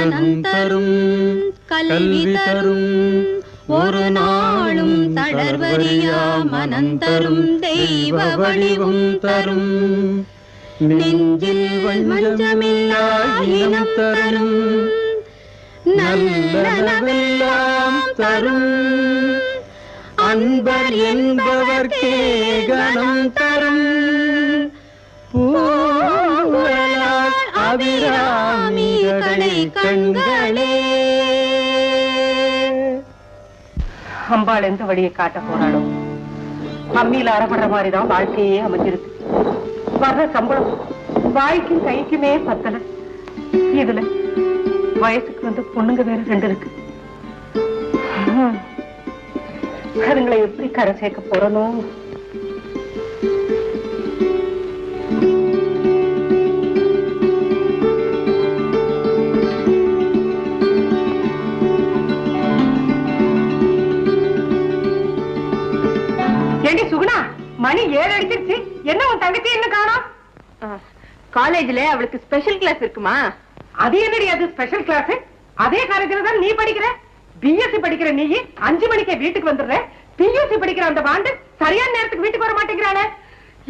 தரும் கல்வி தரும் ஒரு நாளும் தளர்வறியா மனந்தரும் தெய்வ வடிவும் தரும் நெஞ்சில் வஞ்சமில்லா இனம் தரும் நல்லனவெல்லாம் தரும் அன்பர் என்பவர்க்கே கணம் தரும் பூவலார் அபிராமிகளை கண்களே. அம்பாள் எந்த வழியை காட்ட போறாளோ அம்மியில அறப்படுற மாதிரிதான் வாழ்க்கையே அமைஞ்சிருக்கு. வர்ற சம்பளம் வாய்க்கும் கைக்குமே பத்தல. இதுல வயசுக்கு வந்து பொண்ணுங்க வேற 2 இருக்கு. அதுங்களை எப்படி கரை சேர்க்க போறனோ? ஏண்டி சுகுணா, மணி 7 அடிச்சிருச்சு. என்ன உன் தங்கச்சி என்ன காணோம்? காலேஜ்ல அவளுக்கு ஸ்பெஷல் கிளாஸ் இருக்குமா? அது என்னடி அது ஸ்பெஷல் கிளாஸ்? அதே காலேஜ்ல தான் நீ படிக்கிற. பிஎஸ்சி படிக்கிற நீ 5 மணிக்கே வீட்டுக்கு வந்துடுற. பியூசி படிக்கிற அந்த பாண்டு சரியான நேரத்துக்கு வீட்டுக்கு வர மாட்டேங்கிறானே.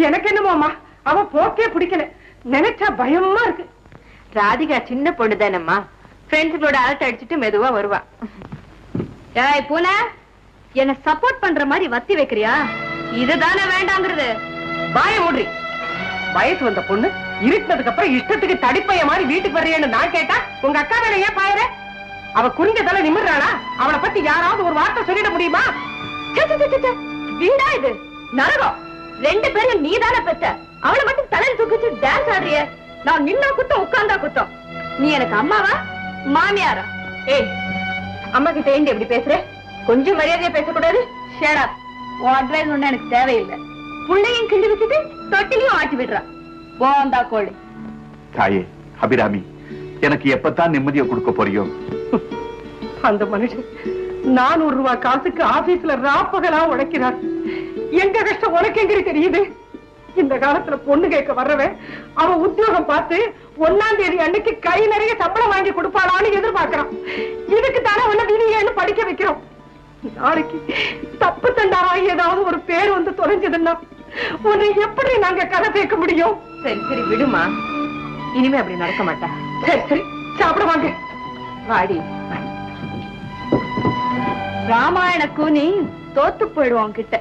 எனக்கு என்னமோமா அவ போக்கே பிடிக்கல. நினைச்சா பயமா இருக்கு. ராதிகா சின்ன பொண்ணுதானம்மா, ஃப்ரெண்ட்ஸுகளோட அலட்ட அடிச்சுட்டு மெதுவா வருவா. ஏய் பூனை, என்ன சப்போர்ட் பண்ற மாதிரி வத்தி வைக்கிறியா? இதுதானே வேண்டாங்கிறது. வாய மூடி. வயசு வந்த பொண்ணு இருட்டதுக்கு அப்புறம் இஷ்டத்துக்கு தடிப்பைய மாதிரி வீட்டுக்கு வர்றேன்னு நான் கேட்டா உங்க அக்கா வேற ஏன் பாயற? அவ குறிஞ்ச தலை நிமிர்றாளா? அவளை பத்தி யாராவது ஒரு வார்த்தை சொல்லிட முடியுமா? வீடா இது? நரகம். 2 பேரும் நீதானே பெத்த. அவளை மட்டும் தலையில் தூக்கிச்சு டான்ஸ் ஆடுறிய. நான் நின்னா குத்தம் உட்கார்ந்தா குத்தம். நீ எனக்கு அம்மாவா மாமியாரா? ஏய், அம்மா கிட்ட ஏண்டி எப்படி பேசுற? கொஞ்சம் மரியாதையா பேசக்கூடாது. Shut up. உன் அட்வைஸ் ஒண்ணு எனக்கு தேவையில்லை. புள்ளையும் கிண்டி வச்சுட்டு தொட்டிலையும் ஆட்டி விடுறா. போந்தா கோழி. தாயே அபிராமி, எனக்கு எப்பத்தான் நிம்மதியை கொடுக்க போறியோ? அந்த மனுஷன் 400 ரூபாய் காசுக்கு ஆபீஸ்ல ராப்பகலா உழைக்கிறார். எங்க கஷ்டம் உனக்கு எங்க தெரியுது? இந்த காலத்துல பொண்ணு கேட்க வர்றவன் அவன் உத்தியோகம் பார்த்து 1ஆம் தேதி அன்னைக்கு கை நிறைய சம்பளம் வாங்கி கொடுப்பாளான்னு எதிர்பார்க்கிறான். இதுக்கு தானே உன்ன விதியேன்னு படிக்க வைக்கிறோம். நாளைக்கு தப்பு தண்டாவா ஏதாவது ஒரு பேர் வந்து தொலைஞ்சதுன்னா உன்னை எப்படி நாங்க கதை கேட்க முடியும்? சரி சரி விடுமா, இனிமே அப்படி நடக்க மாட்டா. சரி சரி சாப்பிட வாங்க. வாடி. ராமாயண கூனி தோத்து போயிடுவோம் கிட்ட.